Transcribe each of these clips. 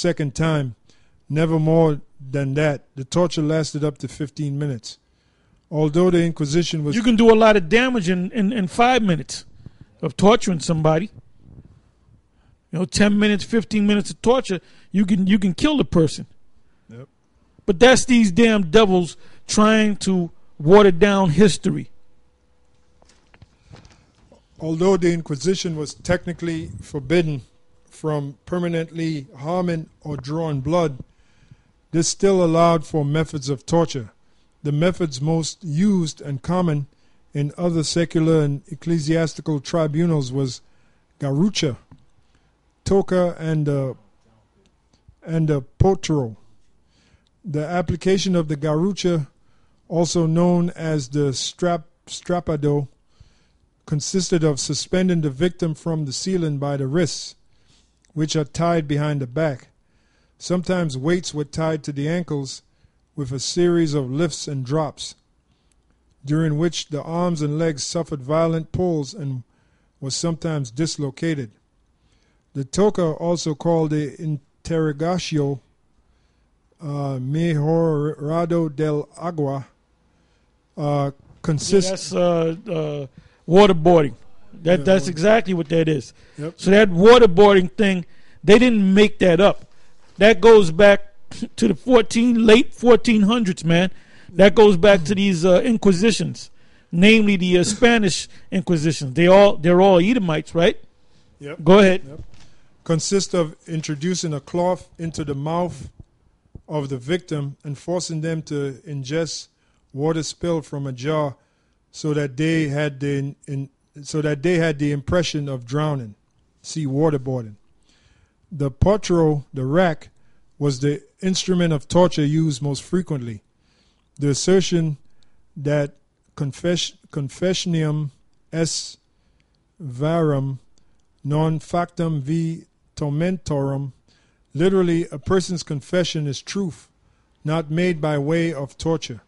second time, never more than that. The torture lasted up to 15 minutes. Although the Inquisition was... You can do a lot of damage in 5 minutes of torturing somebody. 10 minutes, 15 minutes of torture, you can kill the person. Yep. But that's these damn devils trying to water down history. Although the Inquisition was technically forbidden from permanently harming or drawing blood, this still allowed for methods of torture. The methods most used and common in other secular and ecclesiastical tribunals was garrucha, toca, and potro. The application of the garrucha, also known as the strapado, consisted of suspending the victim from the ceiling by the wrists, which are tied behind the back. Sometimes weights were tied to the ankles with a series of lifts and drops, during which the arms and legs suffered violent pulls and was sometimes dislocated. The toca, also called the interrogatio mejorado del agua, consists... That's waterboarding. That's exactly what that is. Yep. So that waterboarding thing, they didn't make that up. That goes back to the late 1400s, man. That goes back to these Inquisitions, namely the Spanish Inquisitions. They're all Edomites, right? Yep. Go ahead. Yep. Consists of introducing a cloth into the mouth of the victim and forcing them to ingest water spilled from a jar, so that they had the impression of drowning. See waterboarding. The potro, the rack, was the instrument of torture used most frequently. The assertion that confessionium est verum non factum vi tormentorum, literally, a person's confession is truth, not made by way of torture.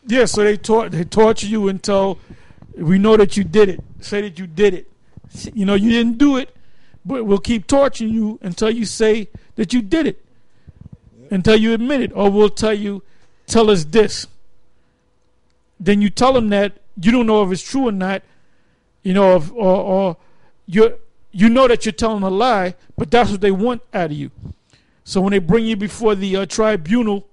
Yeah, so they torture you until we know that you did it. Say that you did it. You didn't do it, but we'll keep torturing you until you say that you did it. Yep. Until you admit it. Or we'll tell us this. Then you tell them that you don't know if it's true or not, or you know that you're telling a lie, but that's what they want out of you. So when they bring you before the tribunal,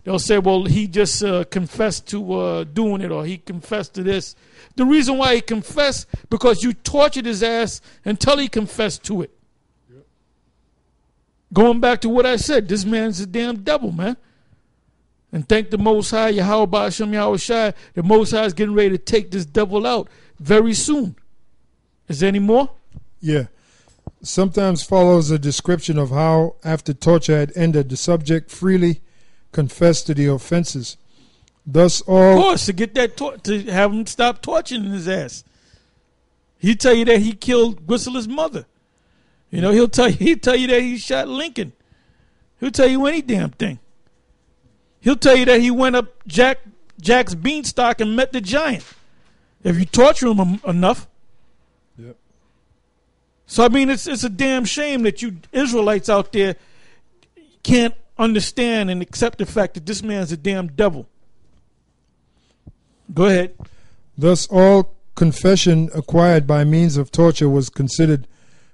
they'll say, well, he just confessed to doing it, or he confessed to this. The reason why he confessed, because you tortured his ass until he confessed to it. Yep. Going back to what I said, this man's a damn devil, man. And thank the Most High, Yahweh Ba'ashem Yahweh Shai, the Most High is getting ready to take this devil out very soon. Is there any more? Yeah. Sometimes follows a description of how, after torture had ended, the subject freely confessed to the offenses. Thus all... Of course, to get that to have him stop torturing his ass. He'll tell you that he killed Whistler's mother. He'll tell you that he shot Lincoln. He'll tell you any damn thing. He'll tell you that he went up Jack's beanstalk and met the giant. If you torture him enough. Yep. So I mean, it's a damn shame that you Israelites out there can't understand and accept the fact that this man's a damn devil. Go ahead. Thus, all confession acquired by means of torture was considered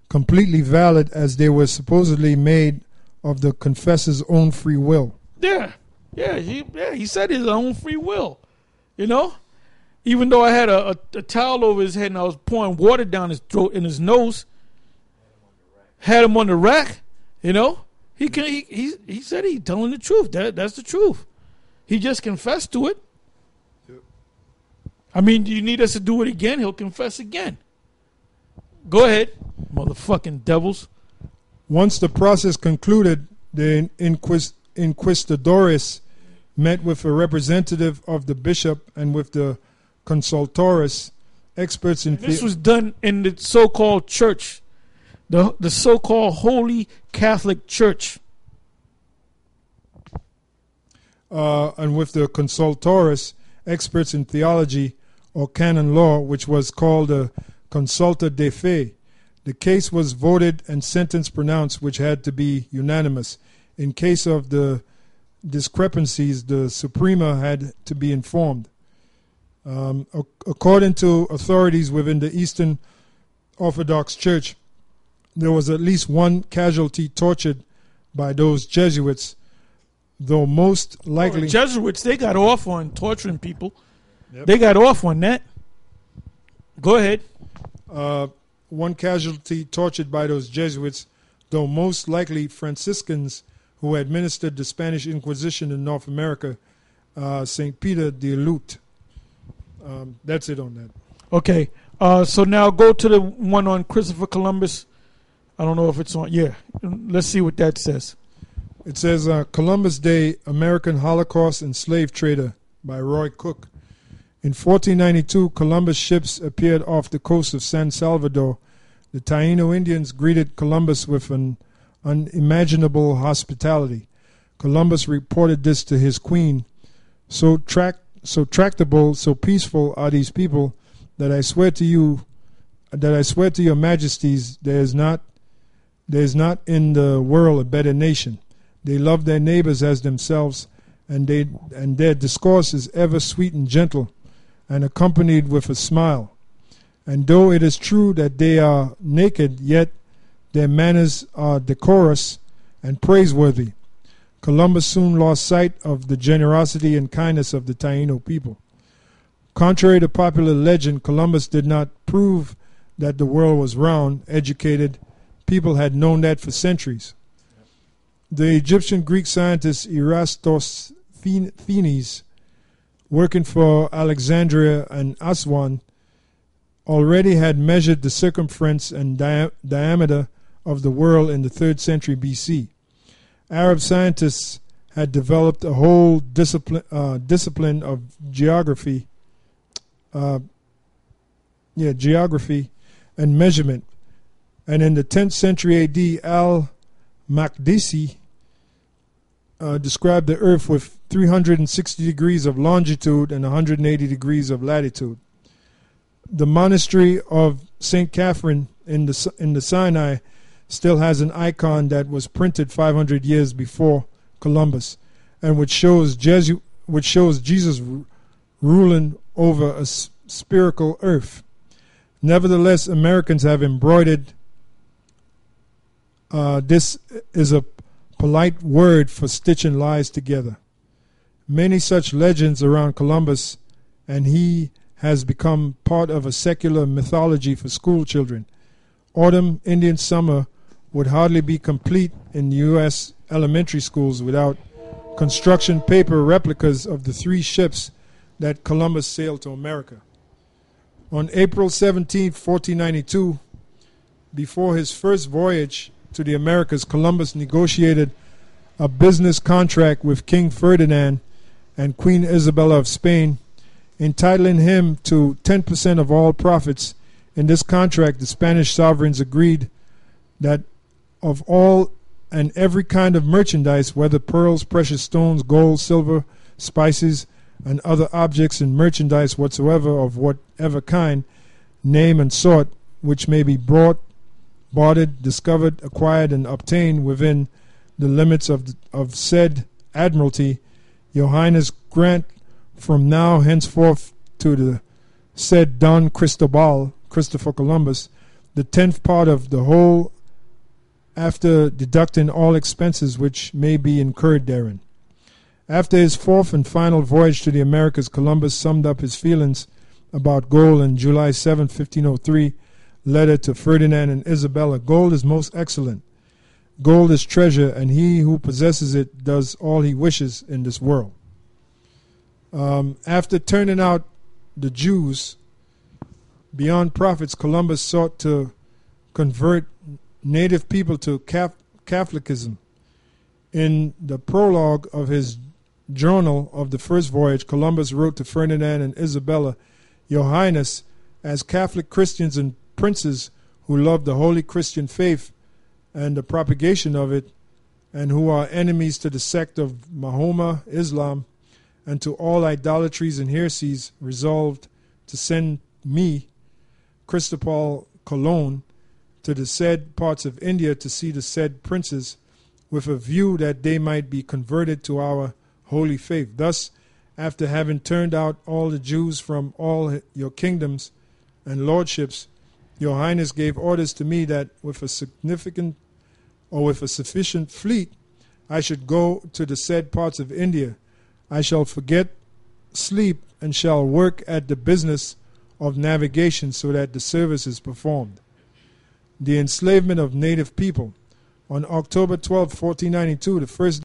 completely valid, as they were supposedly made of the confessor's own free will. He said his own free will. Even though I had a towel over his head and I was pouring water down his throat and his nose, had him on the rack. He said he's telling the truth. That's the truth. He just confessed to it. Yep. I mean, do you need us to do it again? He'll confess again. Go ahead, motherfucking devils. Once the process concluded, the inquistadores met with a representative of the bishop and with the consultores, experts in... This was done in the so-called church, the so-called Holy Catholic Church. And with the consultores, experts in theology or canon law, which was called a consulta de fe. The case was voted and sentence pronounced, which had to be unanimous. In case of the discrepancies, the Suprema had to be informed. According to authorities within the Eastern Orthodox Church, there was at least one casualty tortured by those Jesuits, though most likely... The Jesuits, they got off on torturing people. Yep. They got off on that. Go ahead. One casualty tortured by those Jesuits, though most likely Franciscans who administered the Spanish Inquisition in North America, St. Peter de Lute. That's it on that. Okay. So now go to the one on Christopher Columbus. I don't know if it's on. Yeah. Let's see what that says. It says Columbus Day, American Holocaust and Slave Trader by Roy Cook. In 1492, Columbus ships appeared off the coast of San Salvador. The Taino Indians greeted Columbus with an unimaginable hospitality. Columbus reported this to his queen. So tractable, so peaceful are these people that I swear to your majesties, there is not in the world a better nation. They love their neighbors as themselves, and their discourse is ever sweet and gentle, and accompanied with a smile. And though it is true that they are naked, yet their manners are decorous and praiseworthy. Columbus soon lost sight of the generosity and kindness of the Taino people. Contrary to popular legend, Columbus did not prove that the world was round. Educated people had known that for centuries. The Egyptian Greek scientist Eratosthenes, working for Alexandria and Aswan, already had measured the circumference and diameter of the world in the 3rd century BC. Arab scientists had developed a whole discipline of geography and measurement. And in the 10th century AD, Al-Makdisi described the earth with 360 degrees of longitude and 180 degrees of latitude. The monastery of St. Catherine in the Sinai still has an icon that was printed 500 years before Columbus, and which shows Jesus ruling over a spherical earth. Nevertheless, Americans have embroidered. This is a polite word for stitching lies together. Many such legends around Columbus, and he has become part of a secular mythology for school children. Autumn Indian summer would hardly be complete in U.S. elementary schools without construction paper replicas of the 3 ships that Columbus sailed to America. On April 17, 1492, before his first voyage to the Americas, Columbus negotiated a business contract with King Ferdinand and Queen Isabella of Spain, entitling him to 10% of all profits. In this contract, the Spanish sovereigns agreed that of all and every kind of merchandise, whether pearls, precious stones, gold, silver, spices, and other objects and merchandise whatsoever of whatever kind, name, and sort, which may be bought, bartered, discovered, acquired, and obtained within the limits of said admiralty, your highness grant from now henceforth to the said Don Cristobal, Christopher Columbus, the 10th part of the whole, after deducting all expenses which may be incurred therein. After his 4th and final voyage to the Americas, Columbus summed up his feelings about gold in July 7, 1503, letter to Ferdinand and Isabella. Gold is most excellent. Gold is treasure, and he who possesses it does all he wishes in this world. After turning out the Jews beyond prophets, Columbus sought to convert native people to Catholicism. In the prologue of his journal of the first voyage, Columbus wrote to Ferdinand and Isabella, Your Highness, as Catholic Christians and princes who love the holy Christian faith and the propagation of it, and who are enemies to the sect of Mahomet, Islam, and to all idolatries and heresies, resolved to send me, Cristobal Colon, to the said parts of India to see the said princes, with a view that they might be converted to our holy faith. Thus, after having turned out all the Jews from all your kingdoms and lordships, your Highness gave orders to me that with a sufficient fleet, I should go to the said parts of India. I shall forget sleep and shall work at the business of navigation so that the service is performed. The enslavement of native people. On October 12, 1492, the first